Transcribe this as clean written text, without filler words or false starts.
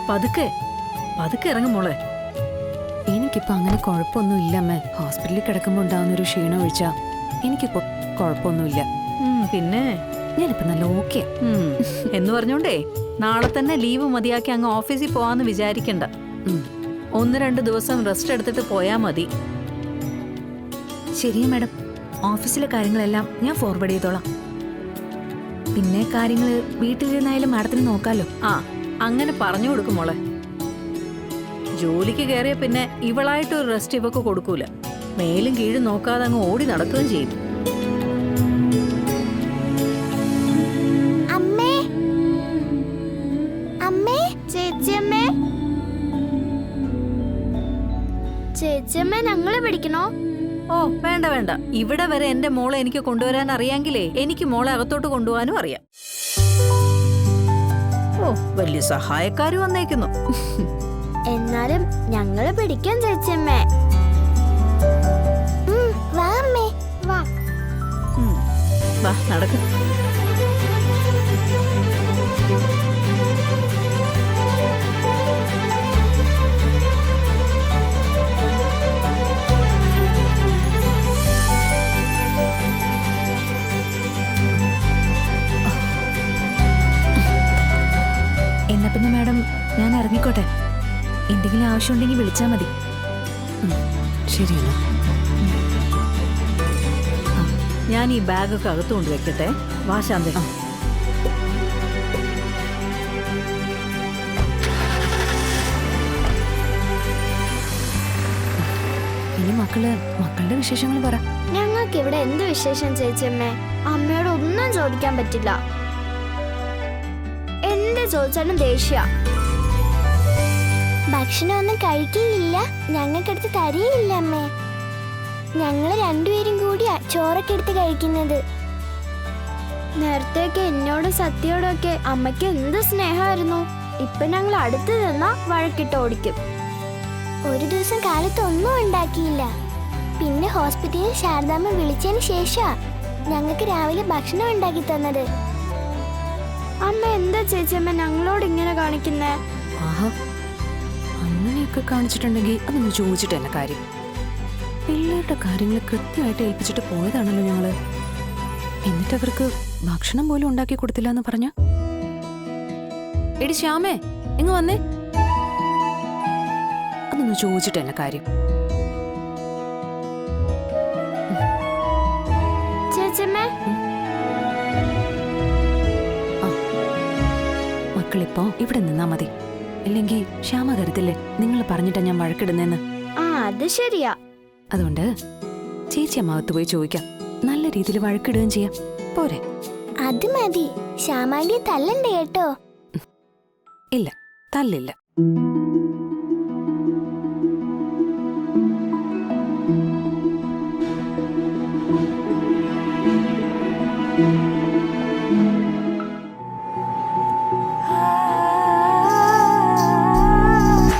പതുക്കെ പതുക്കെ ഇറങ്ങും മോളെ. എനിക്കിപ്പോ അങ്ങനെ കുഴപ്പമൊന്നുമില്ല അമ്മേ. ഹോസ്പിറ്റലിൽ കിടക്കുമ്പോ ഉണ്ടാവുന്ന ഒരു ക്ഷീണം ഒഴിച്ചാ എനിക്കിപ്പോ കുഴപ്പമൊന്നുമില്ല. പിന്നെ ഞാനിപ്പോ നല്ല ഓക്കെ എന്ന് പറഞ്ഞോണ്ടേ നാളെ തന്നെ ലീവ് മതിയാക്കി അങ്ങ് ഓഫീസിൽ പോവാന്ന് വിചാരിക്കണ്ട. 1-2 ദിവസം റെസ്റ്റ് എടുത്തിട്ട് പോയാ മതി. ശരിയാ മാഡം, ഓഫീസിലെ കാര്യങ്ങളെല്ലാം ഞാൻ ഫോർവേഡ് ചെയ്തോളാം. പിന്നെ കാര്യങ്ങൾ വീട്ടിലിരുന്നായാലും മാഡത്തിന് നോക്കാലോ. അങ്ങനെ പറഞ്ഞു കൊടുക്കും മോളെ. ജോലിക്ക് കയറിയ പിന്നെ ഇവളായിട്ട് ഒരു റെസ്റ്റ് ഇവക്ക് കൊടുക്കൂല. മേലും കീഴും നോക്കാതെ അങ്ങ് ഓടി നടക്കുകയും ചെയ്യും. ചേച്ചിയമ്മേ ഞങ്ങളെ പിടിക്കണോ? ഓ വേണ്ട വേണ്ട, ഇവിടെ വരെ എന്റെ മോളെ എനിക്ക് കൊണ്ടുവരാൻ അറിയാമെങ്കിലേ എനിക്ക് മോളെ അകത്തോട്ട് കൊണ്ടുപോകാനും അറിയാം. ഓ വലിയ സഹായക്കാര് വന്നേക്കുന്നു. എന്നാലും ഞങ്ങളെ പിടിക്കാൻ ചേച്ചിയമ്മേ. വാ അമ്മേ വാ. വാ നടക്ക്. എന്നാ പിന്നെ മാഡം ഞാൻ ഇറങ്ങിക്കോട്ടെ. എന്തെങ്കിലും ആവശ്യമുണ്ടെങ്കിൽ വിളിച്ചാൽ മതി. ശരിയാണ്. ഞാൻ ഈ ബാഗൊക്കെ അകത്തുകൊണ്ട് വെക്കട്ടെ. വാ ശാന്തി. ഇനി മക്കളുടെ വിശേഷങ്ങൾ പറ. ഞങ്ങൾക്ക് ഇവിടെ എന്ത് വിശേഷം ചേച്ചിയമ്മേ? അമ്മയോട് ഒന്നും ചോദിക്കാൻ പറ്റില്ല. എന്ത് ചോദിച്ചാലും ദേഷ്യ. ഭക്ഷണമൊന്നും കഴിക്കില്ല, ഞങ്ങൾക്കെടുത്ത് തരികയില്ല അമ്മേ. ഞങ്ങൾ രണ്ടുപേരും കൂടിയാ ചോറൊക്കെ എടുത്ത് കഴിക്കുന്നത്. നേരത്തേക്ക് എന്നോടും സത്യോടും ഒക്കെ അമ്മയ്ക്ക് എന്ത് സ്നേഹമായിരുന്നു. ഇപ്പൊ ഞങ്ങൾ അടുത്ത് നിന്നാ വഴക്കിട്ട് ഓടിക്കും. ഒരു ദിവസം കാലത്ത് ഒന്നും ഉണ്ടാക്കിയില്ല. പിന്നെ ഹോസ്പിറ്റലിൽ ശാരദാമ്മ വിളിച്ചതിന് ശേഷാ ഞങ്ങൾക്ക് രാവിലെ ഭക്ഷണം ഉണ്ടാക്കി തന്നത്. അമ്മ എന്താ ചേച്ചിയമ്മ ഞങ്ങളോട് ഇങ്ങനെ കാണിക്കുന്നേ? ആഹാ, അങ്ങനെയൊക്കെ കാണിച്ചിട്ടുണ്ടെങ്കിൽ അതൊന്ന് ചോദിച്ചിട്ട് തന്നെ കാര്യം. പിള്ളേരുടെ കാര്യങ്ങൾ കൃത്യമായിട്ട് ഏൽപ്പിച്ചിട്ട് പോയതാണല്ലോ ഞങ്ങള്. എന്നിട്ട് അവർക്ക് ഭക്ഷണം പോലും ഉണ്ടാക്കി കൊടുത്തില്ല എന്ന് പറഞ്ഞ. എടി ശ്യാമേ, ഇങ്ങ് വന്നേ. അതൊന്ന് ചോദിച്ചിട്ട് തന്നെ കാര്യം. ചേച്ചിയമ്മ മക്കളിപ്പോ ഇവിടെ നിന്നാ മതി. ഇല്ലെങ്കിൽ ശ്യാമ കരുത്തില്ലേ നിങ്ങൾ പറഞ്ഞിട്ടാ ഞാൻ വഴക്കിടുന്നേന്ന്. അത് ശരിയാ. അതുകൊണ്ട് ചേച്ചി അമ്മാവത്ത് പോയി ചോദിക്കാം. നല്ല രീതിയിൽ വഴക്കിടുകയും ചെയ്യാം. പോരെ? അത് മതി. ശ്യാമാന്റിയെ തല്ലണ്ടേ കേട്ടോ. ഇല്ല, തല്ലില്ല.